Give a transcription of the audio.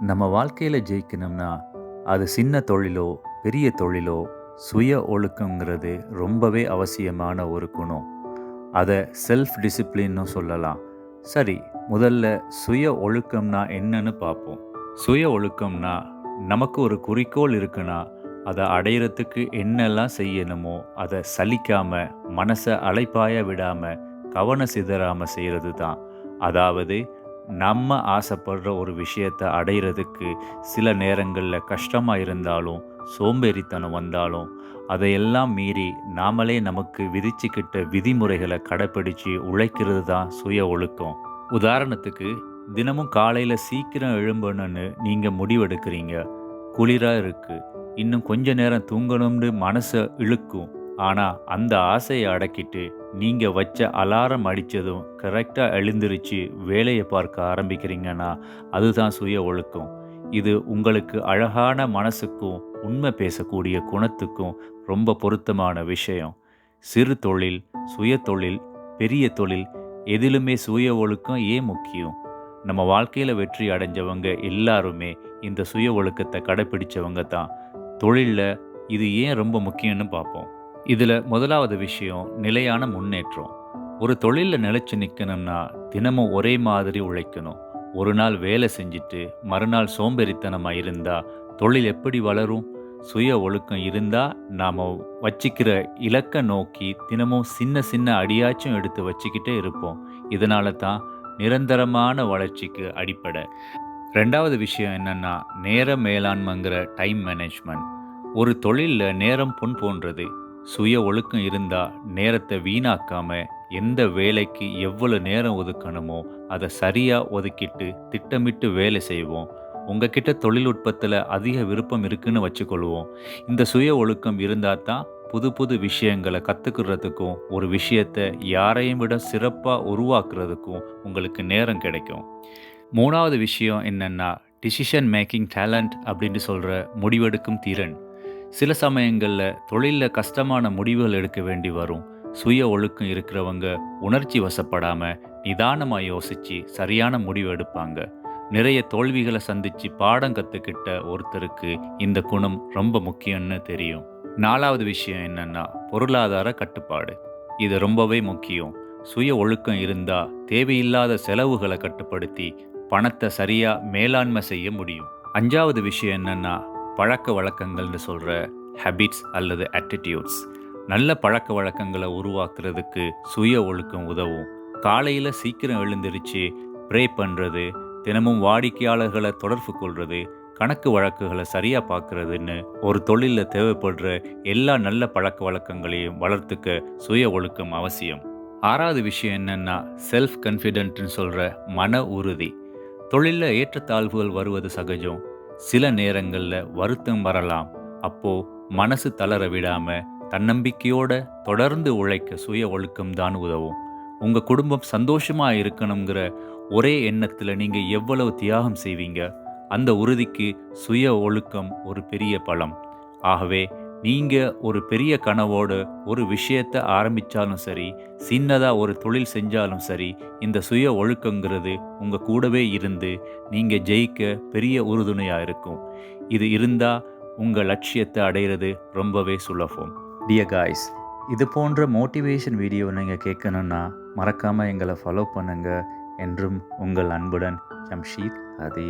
நம்ம வாழ்க்கையில் ஜெயிக்கணும்னா அது சின்ன தொழிலோ பெரிய தொழிலோ சுய ஒழுக்கங்கிறது ரொம்பவே அவசியமான ஒரு குணம். அதை செல்ஃப் டிசிப்ளின்னு சொல்லலாம். சரி, முதல்ல சுய ஒழுக்கம்னா என்னன்னு பார்ப்போம். சுய ஒழுக்கம்னா நமக்கு ஒரு குறிக்கோள் இருக்குன்னா அதை அடையிறதுக்கு என்னெல்லாம் செய்யணுமோ அதை சலிக்காம மனசை அலைப்பாய விடாம கவனம் சிதறாம செய்கிறது தான். அதாவது நம்ம ஆசைப்படுற ஒரு விஷயத்தை அடையிறதுக்கு சில நேரங்களில் கஷ்டமாக இருந்தாலும் சோம்பேறித்தனம் வந்தாலும் அதையெல்லாம் மீறி நாமளே நமக்கு விதிச்சுக்கிட்ட விதிமுறைகளை கடைப்பிடிச்சு உழைக்கிறது தான் சுய ஒழுக்கம். உதாரணத்துக்கு, தினமும் காலையில் சீக்கிரம் எழும்பணும்னு நீங்கள் முடிவெடுக்கிறீங்க. குளிராக இருக்கு, இன்னும் கொஞ்ச நேரம் தூங்கணும்னு மனசை இழுக்கும். ஆனால் அந்த ஆசையை அடக்கிட்டு நீங்கள் வச்ச அலாரம் அடித்ததும் கரெக்டாக எழுந்திருச்சு வேலையை பார்க்க ஆரம்பிக்கிறீங்கன்னா அதுதான் சுய ஒழுக்கம். இது உங்களுக்கு அழகான மனசுக்கும் உண்மை பேசக்கூடிய குணத்துக்கும் ரொம்ப பொருத்தமான விஷயம். சிறு தொழில், சுய தொழில், பெரிய தொழில், எதிலுமே சுய ஒழுக்கம் ஏன் முக்கியம்? நம்ம வாழ்க்கையில் வெற்றி அடைஞ்சவங்க எல்லாருமே இந்த சுய ஒழுக்கத்தை கடைப்பிடிச்சவங்க தான். தொழிலில் இது ஏன் ரொம்ப முக்கியம்னு பார்ப்போம். இதில் முதலாவது விஷயம் நிலையான முன்னேற்றம். ஒரு தொழிலில் நிலைச்சு நிற்கணும்னா தினமும் ஒரே மாதிரி உழைக்கணும். ஒரு நாள் வேலை செஞ்சுட்டு மறுநாள் சோம்பேறித்தனமாக இருந்தால் தொழில் எப்படி வளரும்? சுய ஒழுக்கம் இருந்தால் நாம் வச்சிக்கிற இலக்கை நோக்கி தினமும் சின்ன சின்ன அடியாச்சும் எடுத்து வச்சுக்கிட்டே இருப்போம். இதனால தான் நிரந்தரமான வளர்ச்சிக்கு அடிப்படை. ரெண்டாவது விஷயம் என்னென்னா நேர மேலாண்மைங்கிற டைம் மேனேஜ்மெண்ட். ஒரு தொழிலில் நேரம் பொன் போன்றது. சுய ஒழுக்கம் இருந்தால் நேரத்தை வீணாக்காம எந்த வேலைக்கு எவ்வளோ நேரம் ஒதுக்கணுமோ அதை சரியாக ஒதுக்கிட்டு திட்டமிட்டு வேலை செய்வோம். உங்ககிட்ட தொழில்நுட்பத்தில் அதிக விருப்பம் இருக்குன்னு வச்சுக்கொள்வோம். இந்த சுய ஒழுக்கம் இருந்தால் தான் புது புது விஷயங்களை கற்றுக்கிறதுக்கும் ஒரு விஷயத்தை யாரையும் விட சிறப்பாக உருவாக்குறதுக்கும் உங்களுக்கு நேரம் கிடைக்கும். மூணாவது விஷயம் என்னென்னா டிசிஷன் மேக்கிங் டேலண்ட் அப்படின்னு சொல்கிற முடிவெடுக்கும் திறன். சில சமயங்களில் தொழிலில் கஷ்டமான முடிவுகள் எடுக்க வேண்டி வரும். சுய ஒழுக்கம் இருக்கிறவங்க உணர்ச்சி வசப்படாமல் நிதானமாக யோசித்து சரியான முடிவு எடுப்பாங்க. நிறைய தோல்விகளை சந்தித்து பாடம் கற்றுக்கிட்ட ஒருத்தருக்கு இந்த குணம் ரொம்ப முக்கியம்னு தெரியும். நாலாவது விஷயம் என்னென்னா பொருளாதார கட்டுப்பாடு. இது ரொம்பவே முக்கியம். சுய ஒழுக்கம் இருந்தால் தேவையில்லாத செலவுகளை கட்டுப்படுத்தி பணத்தை சரியாக மேலாண்மை செய்ய முடியும். அஞ்சாவது விஷயம் என்னென்னா பழக்க வழக்கங்கள்னு சொல்கிற ஹேபிட்ஸ் அல்லது ஆட்டிடியூட்ஸ். நல்ல பழக்க வழக்கங்களை உருவாக்குறதுக்கு சுய ஒழுக்கம் உதவும். காலையில் சீக்கிரம் எழுந்திருச்சு ப்ரே பண்ணுறது, தினமும் வாடிக்கையாளர்களை தொடர்பு கொள்வது, கணக்கு வழக்குகளை சரியாக பார்க்குறதுன்னு ஒரு தொழிலில் தேவைப்படுற எல்லா நல்ல பழக்க வழக்கங்களையும் வளர்த்துக்க சுய ஒழுக்கம் அவசியம். ஆறாவது விஷயம் என்னென்னா செல்ஃப் கான்ஃபிடென்ட்னு சொல்கிற மன உறுதி. தொழிலில் ஏற்றத்தாழ்வுகள் வருவது சகஜம். சில நேரங்களில் வருத்தம் வரலாம். அப்போது மனசு தளர விடாமல் தன்னம்பிக்கையோட தொடர்ந்து உழைக்க சுய ஒழுக்கம்தான் உதவும். உங்கள் குடும்பம் சந்தோஷமாக இருக்கணுங்கிற ஒரே எண்ணத்தில் நீங்கள் எவ்வளவு தியாகம் செய்வீங்க? அந்த உறுதிக்கு சுய ஒழுக்கம் ஒரு பெரிய பலம். ஆகவே நீங்கள் ஒரு பெரிய கனவோடு ஒரு விஷயத்தை ஆரம்பித்தாலும் சரி, சின்னதாக ஒரு தொழில் செஞ்சாலும் சரி, இந்த சுய ஒழுக்கங்கிறது உங்கள் கூடவே இருந்து நீங்கள் ஜெயிக்க பெரிய உறுதுணையாக இருக்கும். இது இருந்தால் உங்கள் லட்சியத்தை அடையிறது ரொம்பவே சுலபம். டியர் காய்ஸ், இது போன்ற மோட்டிவேஷன் வீடியோ நீங்கள் கேட்கணுன்னா மறக்காமல் எங்களை ஃபாலோ பண்ணுங்கள். என்றும் உங்கள் அன்புடன் ஜம்ஷீத் ஹதி.